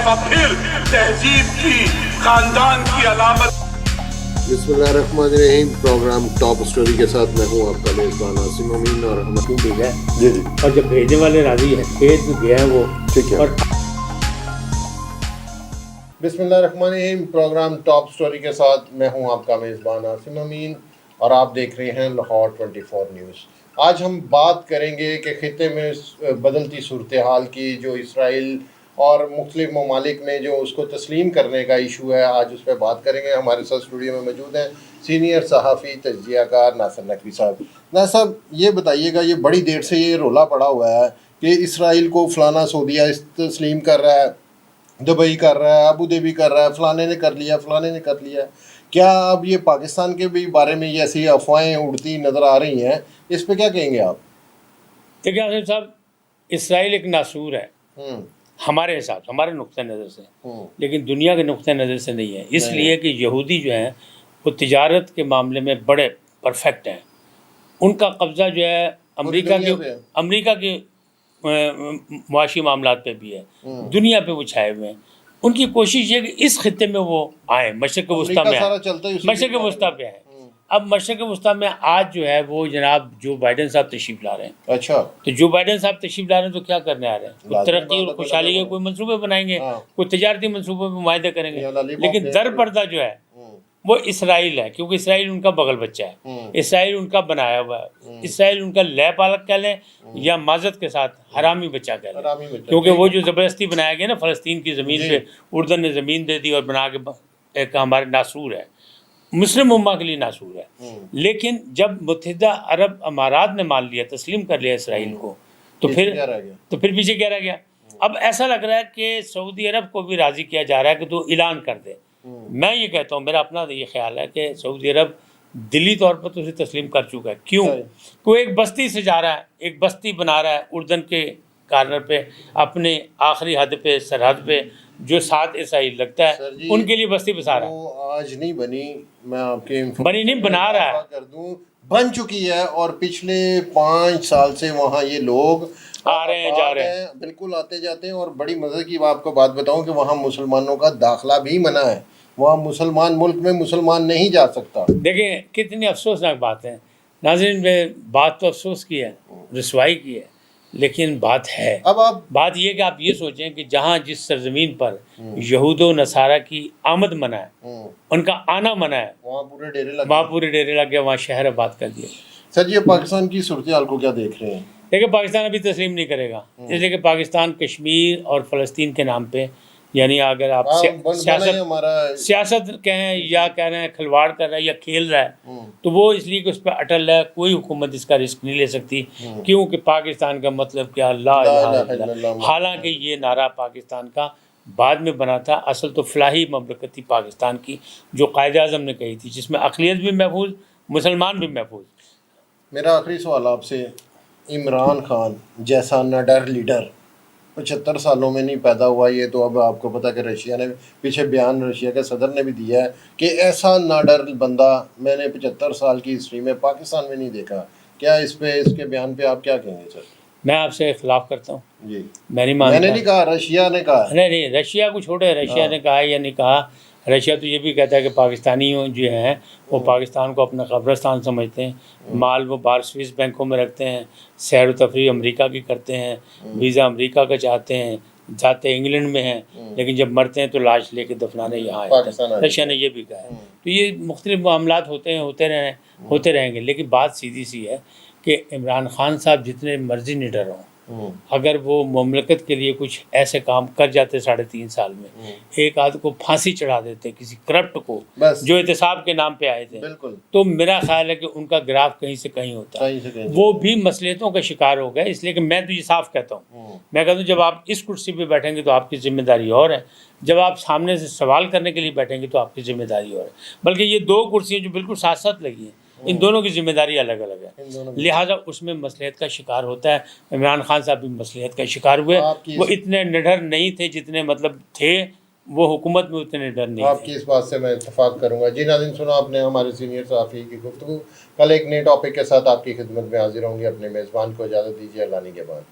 दफा फिर तहजीब की, खानदान की अलामत। बिस्मिल्लाहिर्रहमानिर्रहीम। प्रोग्राम टॉप स्टोरी के साथ मैं हूँ आपका मेज़बान आसिम अमीन और हम ठीक है जी जी और जब भेजने वाले राजी है खेत गया है वो ठीक है। और बिस्मिल्लाहिर्रहमानिर्रहीम। प्रोग्राम टॉप स्टोरी के साथ मैं हूँ आपका मेज़बान आसिम अमीन और आप देख रहे हैं लाहौर 24 न्यूज़। आज हम बात करेंगे कि खित्ते में बदलती सूरत हाल की, जो इसराइल और मुख्तलिफ ममालिक ने जो उसको तस्लीम करने का इशू है, आज उस पर बात करेंगे। हमारे साथ स्टूडियो में मौजूद हैं सीनियर सहाफ़ी तजज़ियाकार नासिर नकवी साहब। नासिर साहब, ये बताइएगा, ये बड़ी देर से ये रोला पड़ा हुआ है कि इसराइल को फ़लाना सऊदीया तस्लीम कर रहा है, दुबई कर रहा है, अबू धाबी कर रहा है, फ़लाने ने कर लिया, फ़लाने ने कर लिया। क्या अब ये पाकिस्तान के भी बारे में ये ऐसी अफवाहें उड़ती नज़र आ रही हैं, इस पर क्या कहेंगे आप? देखिए आसिफ साहब, इसराइल एक नासूर है हमारे हिसाब से, हमारे नुक्ते नज़र से, लेकिन दुनिया के नुक्ते नज़र से नहीं है। इसलिए कि यहूदी जो हैं वो तिजारत के मामले में बड़े परफेक्ट हैं। उनका कब्ज़ा जो है अमेरिका के मुआशी मामलात पे भी है, दुनिया पे वो छाए हुए हैं। उनकी कोशिश ये कि इस खित्ते में वो आए, मशरिक़ वस्ता में आए, मशरिक़ वस्ता पे आए। अब मशरिक़ वस्ता में आज जो है वो जनाब जो बाइडन साहब तशरीफ़ ला रहे हैं। अच्छा, तो जो बाइडन साहब तशरीफ़ ला रहे हैं तो क्या करने आ रहे हैं? कोई तरक्की और खुशहाली के कोई मंसूबे बनाएंगे, कोई तजारती मंसूबों में मुआहदे करेंगे, लेकिन दर पर्दा जो है वो इसराइल है, क्योंकि इसराइल उनका बगल बच्चा है, इसराइल उनका बनाया हुआ है, इसराइल उनका लय पालक कह लें या माजत के साथ हरामी बच्चा कह लें, क्योंकि वो जो ज़बरदस्ती बनाया गया ना फ़लस्तीन की ज़मीन पे, उर्दन ने ज़मीन दे दी और बना के एक हमारे नासूर है, मुस्लिम उम्मा के लिए नासूर है। लेकिन जब मुत्तहिदा अरब अमारात ने मान लिया, तस्लीम कर लिया इसराइल को, तो फिर पीछे क्या रह गया? अब ऐसा लग रहा है कि सऊदी अरब को भी राज़ी किया जा रहा है कि तो ऐलान कर दे। मैं ये कहता हूँ, मेरा अपना ये ख्याल है कि सऊदी अरब दिली तौर पर तो उसे तस्लीम कर चुका है। क्यों? कोई एक बस्ती से जा रहा है, एक बस्ती बना रहा है उर्दन के कार्नर पे, अपने आखिरी हद पे, सरहद पे, जो 7 इसराइल लगता है उनके लिए बस्ती बसा रहा है। आज नहीं बनी, मैं आपके बनी नहीं, बना रहा है, कर दूं, बन चुकी है और पिछले 5 साल से वहाँ ये लोग आ रहे हैं, जा रहे हैं, बिल्कुल आते जाते हैं। और बड़ी मज़े की आपको बात बताऊं कि वहाँ मुसलमानों का दाखिला भी मना है, वहाँ मुसलमान मुल्क में मुसलमान नहीं जा सकता। देखें कितनी अफसोसनाक बात है नाज़रीन, में बात तो अफसोस की है, रसवाई की है, लेकिन बात है। अब आप बात ये कि आप ये सोचें कि जहाँ जिस सरजमीन पर यहूद व नसारा की आमद मना है, उनका आना मना है, वहाँ पूरे डेरे लग गए, वहाँ शहर आबाद कर दिए। सर, ये पाकिस्तान की सूरत हाल को क्या देख रहे हैं? देखिए पाकिस्तान अभी तस्लीम नहीं करेगा, इसलिए कि पाकिस्तान कश्मीर और फ़लस्तीन के नाम पे, यानी अगर आप सियासत कहें या कह रहे हैं खिलवाड़ कर रहा है या खेल रहा है, तो वो इसलिए कि उस पर अटल है, कोई हुकूमत इसका रिस्क नहीं ले सकती। क्योंकि पाकिस्तान का मतलब क्या, ला इलाहा इल्लल्लाह। हालांकि ये नारा पाकिस्तान का बाद में बना था, असल तो फलाही ममलकत थी पाकिस्तान की, जो कायद आज़म ने कही थी, जिसमें अक़लियत भी महफूज, मुसलमान भी महफूज। मेरा आखिरी सवाल आपसे, इमरान खान जैसा नडर लीडर 75 सालों में नहीं पैदा हुआ, ये तो अब आपको पता कि रशिया ने पीछे बयान रशिया के सदर ने भी दिया है कि ऐसा नाडर बंदा मैंने 75 साल की हिस्ट्री में पाकिस्तान में नहीं देखा। क्या इस पे, इसके बयान पे आप क्या कहेंगे सर? मैं आपसे खिलाफ करता हूँ जी, मैंने नहीं कहा, रशिया ने कहा। नहीं, रशिया को छोड़े, रशिया ने कहा या नहीं कहा, रशिया तो ये भी कहता है कि पाकिस्तानी जो हैं वो पाकिस्तान को अपना कब्रिस्तान समझते हैं, माल वो बाहर स्विस बैंकों में रखते हैं, सैर व तफरीह अमेरिका की करते हैं, वीज़ा अमेरिका का चाहते हैं, जाते इंग्लैंड में हैं, लेकिन जब मरते हैं तो लाश लेके दफनाने यहाँ आते हैं। रशिया ने ये भी कहा है। तो ये मुख्तलिफ मामलात होते रहेंगे, लेकिन बात सीधी सी है कि इमरान खान साहब जितने मर्जी निडर हों, अगर वो मुमलकत के लिए कुछ ऐसे काम कर जाते 3.5 साल में, एक आध को फांसी चढ़ा देते, किसी करप्ट को जो एहतसाब के नाम पे आए थे, तो मेरा ख्याल है कि उनका ग्राफ कहीं से कहीं होता है, वो भी मसलियतों का शिकार हो गए। इसलिए कि मैं तो ये साफ कहता हूँ, मैं कहता हूँ जब आप इस कुर्सी पे बैठेंगे तो आपकी जिम्मेदारी और है, जब आप सामने से सवाल करने के लिए बैठेंगे तो आपकी जिम्मेदारी और है। बल्कि ये 2 कुर्सियाँ जो बिल्कुल साथ साथ लगी हैं, इन दोनों की जिम्मेदारी अलग अलग है, लिहाजा उसमें मसलियत का शिकार होता है। इमरान खान साहब भी मसलियत का शिकार हुए, वो इतने निडर नहीं थे जितने मतलब थे, वो हुकूमत में उतने निडर नहीं थे। आपकी इस बात से मैं इत्तफाक करूँगा। जी नाज़रीन, सुना आपने हमारे सीनियर सहाफ़ी की गुफ्तगू। कल एक नए टॉपिक के साथ आपकी खिदमत में हाजिर होंगे। अपने मेज़बान को इजाज़त दीजिए, अल्लाह के बाद।